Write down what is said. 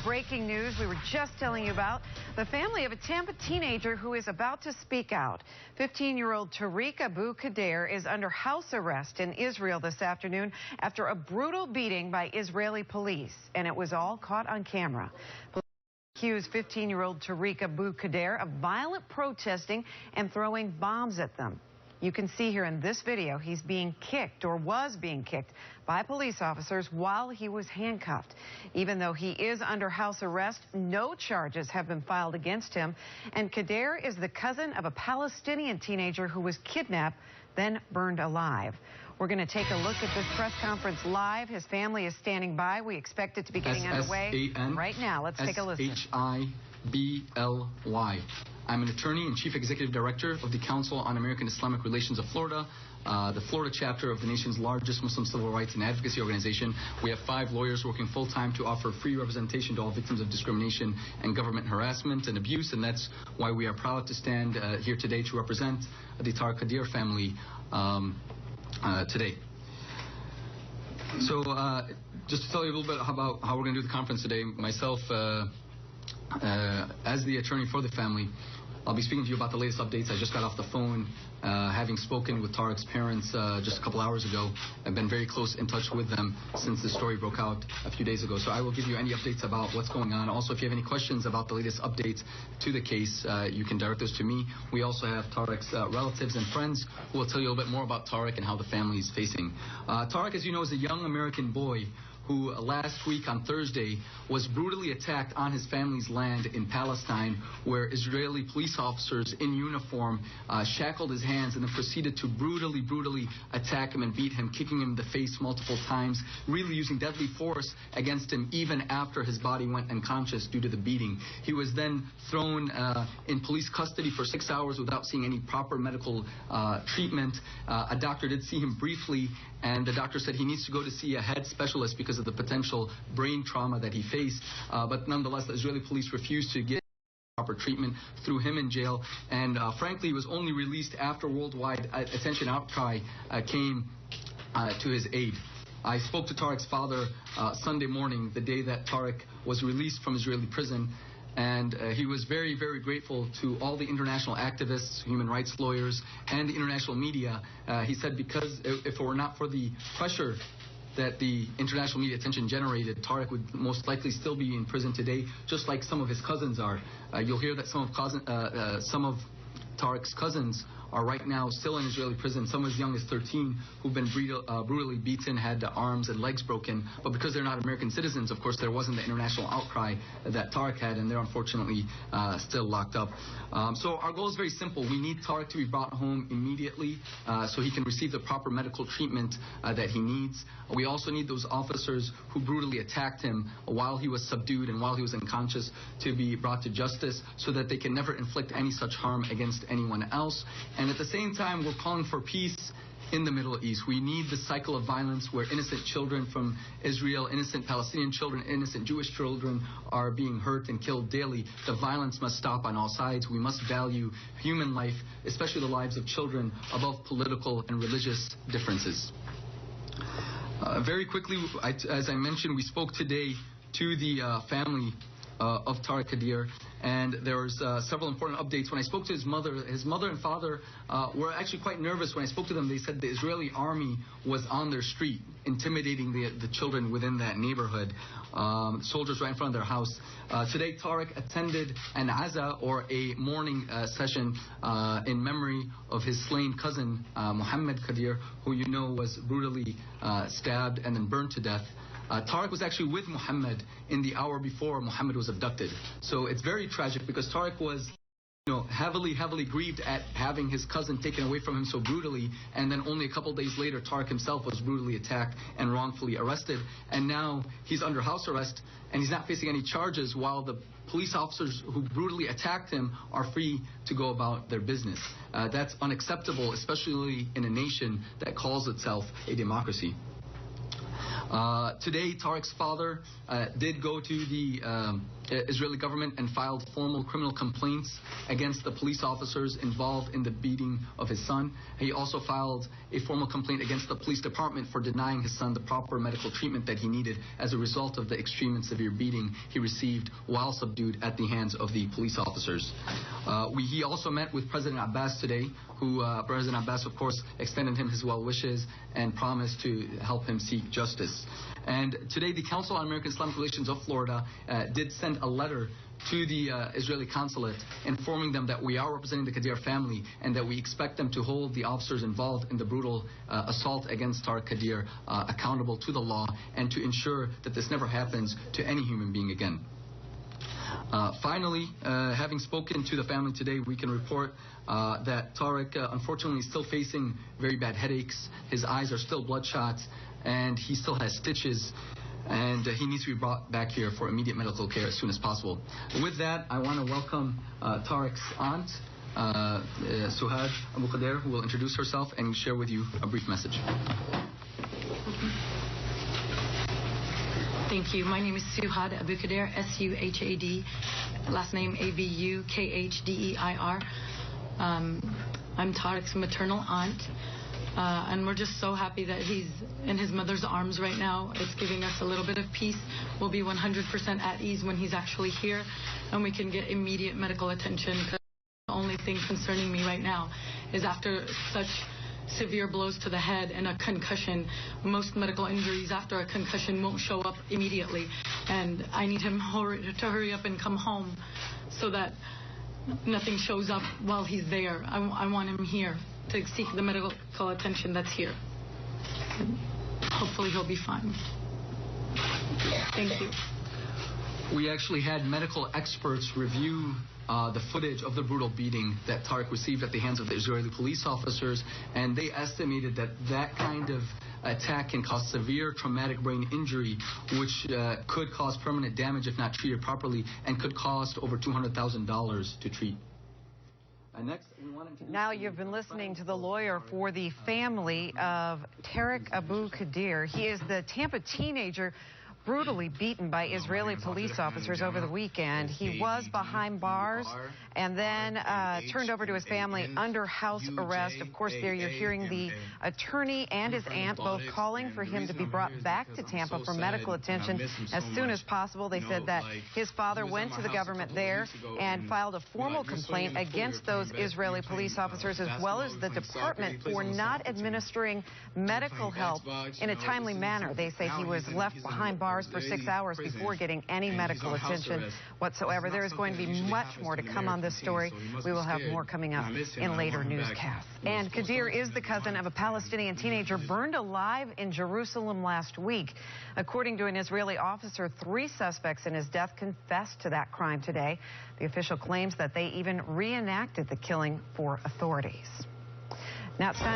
breaking news we were just telling you about. The family of a Tampa teenager who is about to speak out. 15-year-old Tariq Khdeir is under house arrest in Israel this afternoon after a brutal beating by Israeli police. And it was all caught on camera. Police accused 15-year-old Tariq Khdeir of violent protesting and throwing bombs at them. You can see here in this video, he's being kicked or was being kicked by police officers while he was handcuffed. Even though he is under house arrest, no charges have been filed against him. And Khdeir is the cousin of a Palestinian teenager who was kidnapped, then burned alive. We're going to take a look at this press conference live. His family is standing by. We expect it to be getting underway right now. Let's take a listen. Shibly. I'm an attorney and chief executive director of the Council on American Islamic Relations of Florida, the Florida chapter of the nation's largest Muslim civil rights and advocacy organization. We have 5 lawyers working full-time to offer free representation to all victims of discrimination and government harassment and abuse, and that's why we are proud to stand here today to represent the Tariq Khdeir family today. So just to tell you a little bit about how we're going to do the conference today, myself, as the attorney for the family, I'll be speaking to you about the latest updates. I just got off the phone, having spoken with Tariq's parents just a couple hours ago. I've been very close in touch with them since the story broke out a few days ago. So I will give you any updates about what's going on. Also, if you have any questions about the latest updates to the case, you can direct those to me. We also have Tariq's relatives and friends who will tell you a little bit more about Tariq and how the family is facing. Tariq, as you know, is a young American boy who last week on Thursday was brutally attacked on his family's land in Palestine, where Israeli police officers in uniform shackled his hands and then proceeded to brutally attack him and beat him, kicking him in the face multiple times, really using deadly force against him even after his body went unconscious due to the beating. He was then thrown in police custody for 6 hours without seeing any proper medical treatment. A doctor did see him briefly, and the doctor said he needs to go to see a head specialist because of the potential brain trauma that he faced. But nonetheless, the Israeli police refused to give proper treatment, threw him in jail, and frankly, he was only released after worldwide attention outcry came to his aid. I spoke to Tariq's father Sunday morning, the day that Tariq was released from Israeli prison, and he was very grateful to all the international activists, human rights lawyers, and the international media. He said because if it were not for the pressure that the international media attention generated, Tariq would most likely still be in prison today, just like some of his cousins are. You'll hear that some of Tariq's cousins are right now still in Israeli prison, some as young as 13, who've been brutally beaten, had arms and legs broken. But because they're not American citizens, of course, there wasn't the international outcry that Tariq had, and they're unfortunately still locked up. So our goal is very simple. We need Tariq to be brought home immediately so he can receive the proper medical treatment that he needs. We also need those officers who brutally attacked him while he was subdued and while he was unconscious to be brought to justice so that they can never inflict any such harm against anyone else. And at the same time, we're calling for peace in the Middle East. We need the cycle of violence where innocent children from Israel, innocent Palestinian children, innocent Jewish children are being hurt and killed daily. The violence must stop on all sides. We must value human life, especially the lives of children, above political and religious differences. Very quickly, as I mentioned, we spoke today to the family of Tariq Khdeir, and there was several important updates. When I spoke to his mother and father were actually quite nervous. When I spoke to them, they said the Israeli army was on their street, intimidating the children within that neighborhood. Soldiers right in front of their house. Today, Tariq attended an Aza, or a mourning session in memory of his slain cousin, Muhammad Khdeir, who you know was brutally stabbed and then burned to death. Tariq was actually with Muhammad in the hour before Muhammad was abducted. So it's very tragic because Tariq was heavily grieved at having his cousin taken away from him so brutally, and then only a couple days later Tariq himself was brutally attacked and wrongfully arrested, and now he's under house arrest and he's not facing any charges while the police officers who brutally attacked him are free to go about their business. That's unacceptable, especially in a nation that calls itself a democracy. Today, Tariq's father did go to the Israeli government and filed formal criminal complaints against the police officers involved in the beating of his son. He also filed a formal complaint against the police department for denying his son the proper medical treatment that he needed as a result of the extreme and severe beating he received while subdued at the hands of the police officers. He also met with President Abbas today, who President Abbas, of course, extended him his well wishes and promised to help him seek justice. And today, the Council on American Islamic Relations of Florida did send a letter to the Israeli consulate informing them that we are representing the Khdeir family and that we expect them to hold the officers involved in the brutal assault against Tariq Khdeir accountable to the law and to ensure that this never happens to any human being again. Finally, having spoken to the family today, we can report that Tariq, unfortunately, is still facing very bad headaches. His eyes are still bloodshot, and he still has stitches, and he needs to be brought back here for immediate medical care as soon as possible. With that, I want to welcome Tariq's aunt, Suhad Abu Khdeir, who will introduce herself and share with you a brief message. Thank you. My name is Suhad Abu Khdeir, S-U-H-A-D, last name A-B-U-K-H-D-E-I-R. I'm Tariq's maternal aunt, and we're just so happy that he's in his mother's arms right now. It's giving us a little bit of peace. We'll be 100% at ease when he's actually here, and we can get immediate medical attention. The only thing concerning me right now is after such severe blows to the head and a concussion, most medical injuries after a concussion won't show up immediately, and I need him to hurry up and come home so that nothing shows up while he's there. I want him here to seek the medical attention that's here. And hopefully he'll be fine. Thank you. We actually had medical experts review the footage of the brutal beating that Tariq received at the hands of the Israeli police officers, and they estimated that that kind of attack can cause severe traumatic brain injury, which could cause permanent damage if not treated properly, and could cost over $200,000 to treat. Now you've been listening to the lawyer for the family of Tariq Abu Khdeir. He is the Tampa teenager brutally beaten by Israeli police officers over the weekend. He was behind bars and then turned over to his family under house arrest. Of course, there you're hearing the attorney and his aunt both calling for him to be brought back to Tampa for medical attention as soon as possible. They said that his father went to the government there and filed a formal complaint against those Israeli police officers as well as the department for not administering medical help in a timely manner. They say he was left behind bars for 6 hours before getting any medical attention whatsoever. There is going to be much more to come on this story. We will have more coming up in later newscasts. And Khdeir is the cousin of a Palestinian teenager burned alive in Jerusalem last week. According to an Israeli officer, 3 suspects in his death confessed to that crime today. The official claims that they even reenacted the killing for authorities. Now it's time